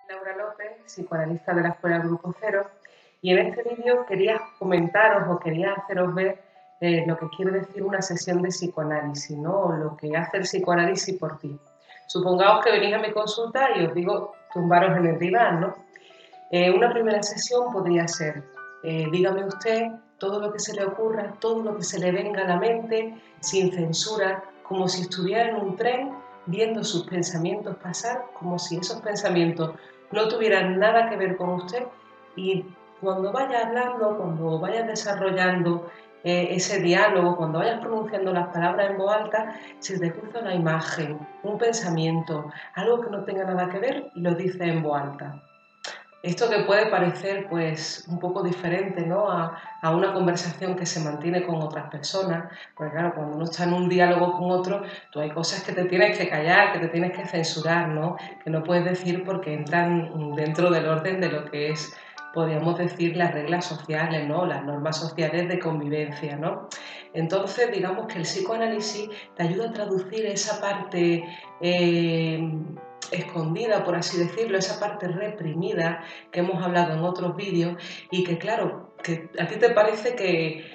Laura López, psicoanalista de la Escuela Grupo Cero, y en este vídeo quería comentaros o quería haceros ver lo que quiere decir una sesión de psicoanálisis, ¿no? O lo que hace el psicoanálisis por ti. Supongamos que venís a mi consulta y os digo tumbaros en el diván, ¿no? Una primera sesión podría ser, dígame usted todo lo que se le ocurra, todo lo que se le venga a la mente, sin censura, como si estuviera en un tren viendo sus pensamientos pasar, como si esos pensamientos no tuvieran nada que ver con usted, y cuando vaya hablando, cuando vayas desarrollando ese diálogo, cuando vayas pronunciando las palabras en voz alta, si te cruza una imagen, un pensamiento, algo que no tenga nada que ver, lo dices en voz alta. Esto que puede parecer pues un poco diferente, ¿no? a una conversación que se mantiene con otras personas, porque claro, cuando uno está en un diálogo con otro, tú hay cosas que te tienes que callar, que te tienes que censurar, ¿no? Que no puedes decir porque entran dentro del orden de lo que es, podríamos decir, las reglas sociales, ¿no? Las normas sociales de convivencia, ¿no? Entonces, digamos que el psicoanálisis te ayuda a traducir esa parte escondida, por así decirlo, esa parte reprimida que hemos hablado en otros vídeos, y que claro, que a ti te parece que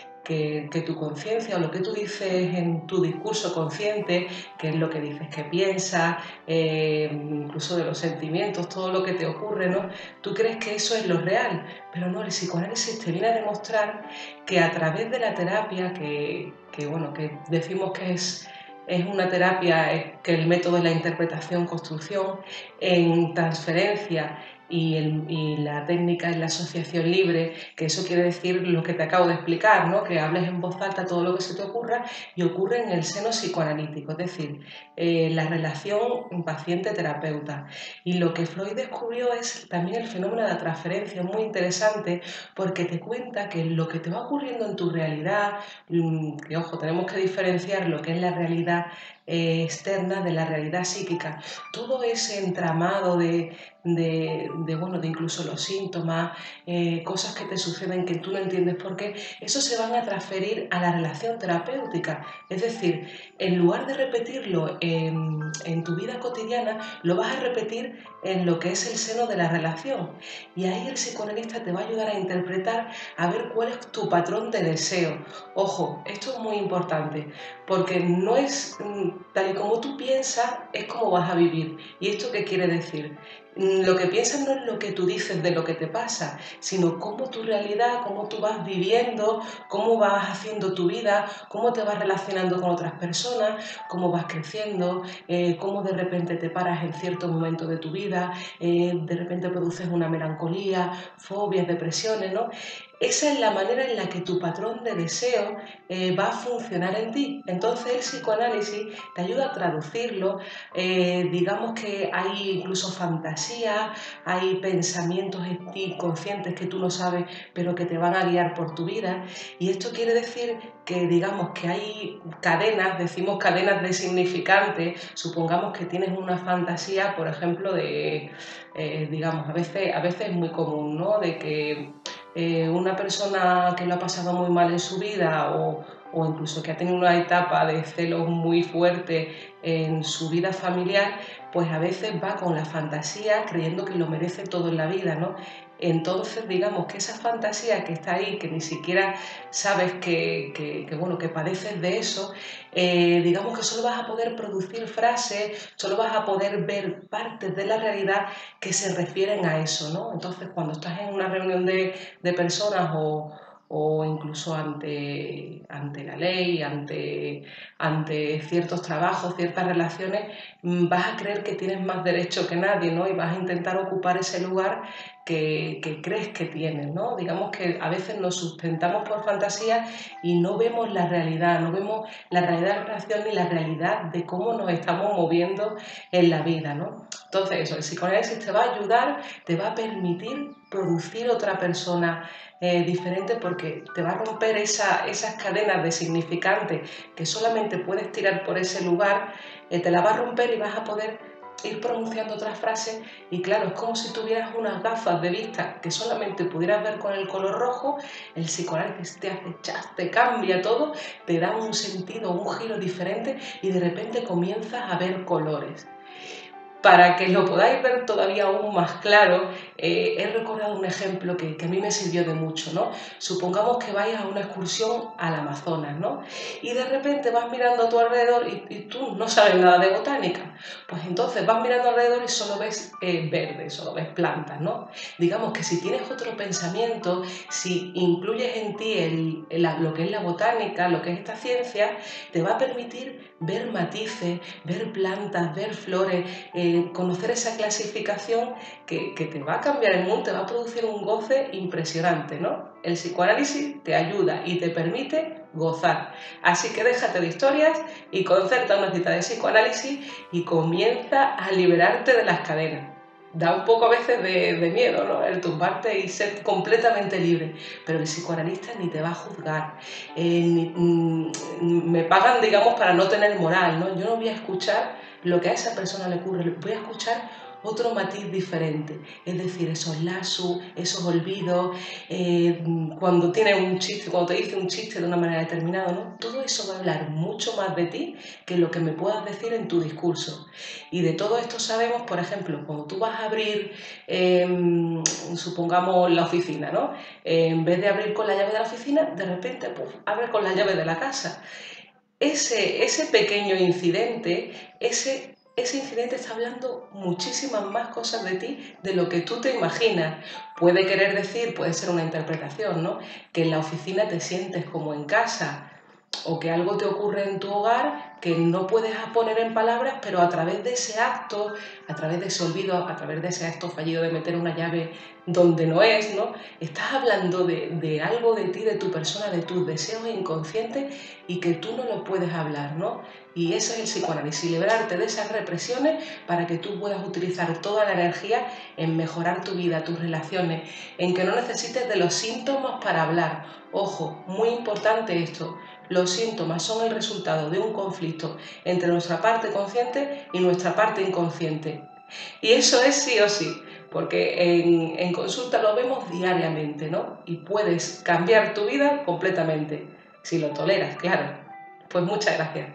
tu conciencia o lo que tú dices en tu discurso consciente, que es lo que dices que piensas, incluso de los sentimientos, todo lo que te ocurre, ¿no? Tú crees que eso es lo real, pero no, el psicoanálisis te viene a demostrar que a través de la terapia, bueno, que decimos que es una terapia, que el método es la interpretación-construcción, en transferencia y la técnica es la asociación libre, que eso quiere decir lo que te acabo de explicar, ¿no? Que hables en voz alta todo lo que se te ocurra, y ocurre en el seno psicoanalítico, es decir, la relación paciente-terapeuta. Y lo que Freud descubrió es también el fenómeno de la transferencia, muy interesante, porque te cuenta que lo que te va ocurriendo en tu realidad, que ojo, tenemos que diferenciar lo que es la realidad externa de la realidad psíquica. Todo ese entramado bueno, de incluso los síntomas, cosas que te suceden que tú no entiendes por qué, eso se van a transferir a la relación terapéutica. Es decir, en lugar de repetirlo en tu vida cotidiana, lo vas a repetir en lo que es el seno de la relación. Y ahí el psicoanalista te va a ayudar a interpretar, a ver cuál es tu patrón de deseo. Ojo, esto es muy importante, porque no es tal y como tú piensas, es como vas a vivir. ¿Y esto qué quiere decir? Lo que piensas no es lo que tú dices de lo que te pasa, sino cómo tu realidad, cómo tú vas viviendo, cómo vas haciendo tu vida, cómo te vas relacionando con otras personas, cómo vas creciendo, cómo de repente te paras en cierto momento de tu vida, de repente produces una melancolía, fobias, depresiones, ¿no? Esa es la manera en la que tu patrón de deseo va a funcionar en ti. Entonces el psicoanálisis te ayuda a traducirlo. Digamos que hay incluso fantasías, hay pensamientos inconscientes que tú no sabes, pero que te van a guiar por tu vida. Y esto quiere decir que, digamos, que hay cadenas, decimos cadenas de significantes. Supongamos que tienes una fantasía, por ejemplo, digamos, a veces es muy común, ¿no? De que una persona que lo ha pasado muy mal en su vida, o incluso que ha tenido una etapa de celos muy fuerte en su vida familiar, pues a veces va con la fantasía creyendo que lo merece todo en la vida, ¿no? Entonces, digamos que esa fantasía que está ahí, que ni siquiera sabes bueno, que padeces de eso, digamos que solo vas a poder producir frases, solo vas a poder ver partes de la realidad que se refieren a eso, ¿no? Entonces, cuando estás en una reunión de personas, o incluso ante la ley, ante ciertos trabajos, ciertas relaciones, vas a creer que tienes más derecho que nadie, ¿no? Y vas a intentar ocupar ese lugar que crees que tienes, ¿no? Digamos que a veces nos sustentamos por fantasía y no vemos la realidad, no vemos la realidad de la relación ni la realidad de cómo nos estamos moviendo en la vida, ¿no? Entonces eso, el psicoanálisis te va a ayudar, te va a permitir producir otra persona diferente, porque te va a romper esas cadenas de significantes que solamente puedes tirar por ese lugar, te la va a romper y vas a poder ir pronunciando otras frases. Y claro, es como si tuvieras unas gafas de vista que solamente pudieras ver con el color rojo. El psicoanálisis te hace chas, te cambia todo, te da un sentido, un giro diferente, y de repente comienzas a ver colores. Para que lo podáis ver todavía aún más claro, he recordado un ejemplo que a mí me sirvió de mucho, ¿no? Supongamos que vais a una excursión al Amazonas, ¿no? Y de repente vas mirando a tu alrededor y tú no sabes nada de botánica. Pues entonces vas mirando alrededor y solo ves verde, solo ves plantas, ¿no? Digamos que si tienes otro pensamiento, si incluyes en ti lo que es la botánica, lo que es esta ciencia, te va a permitir ver matices, ver plantas, ver flores, conocer esa clasificación que te va a cambiar el mundo, te va a producir un goce impresionante, ¿no? El psicoanálisis te ayuda y te permite gozar. Así que déjate de historias y concerta una cita de psicoanálisis y comienza a liberarte de las cadenas. Da un poco a veces de miedo, ¿no? El tumbarte y ser completamente libre, pero el psicoanalista ni te va a juzgar. Me pagan, digamos, para no tener moral, ¿no? Yo no voy a escuchar lo que a esa persona le ocurre, voy a escuchar otro matiz diferente, es decir, esos lazos, esos olvidos, cuando tiene un chiste, cuando te dice un chiste de una manera determinada, ¿no? Todo eso va a hablar mucho más de ti que lo que me puedas decir en tu discurso. Y de todo esto sabemos, por ejemplo, cuando tú vas a abrir, supongamos, la oficina, ¿no? En vez de abrir con la llave de la oficina, de repente, pues, abre con la llave de la casa. Ese pequeño incidente, ese incidente está hablando muchísimas más cosas de ti de lo que tú te imaginas. Puede querer decir, puede ser una interpretación, ¿no? Que en la oficina te sientes como en casa o que algo te ocurre en tu hogar que no puedes poner en palabras, pero a través de ese acto, a través de ese olvido, a través de ese acto fallido de meter una llave donde no es, ¿no? Estás hablando de algo de ti, de tu persona, de tus deseos inconscientes y que tú no lo puedes hablar, ¿no? Y ese es el psicoanálisis, liberarte de esas represiones para que tú puedas utilizar toda la energía en mejorar tu vida, tus relaciones, en que no necesites de los síntomas para hablar. Ojo, muy importante esto, los síntomas son el resultado de un conflicto entre nuestra parte consciente y nuestra parte inconsciente. Y eso es sí o sí, porque en consulta lo vemos diariamente, ¿no? Y puedes cambiar tu vida completamente, si lo toleras, claro. Pues muchas gracias.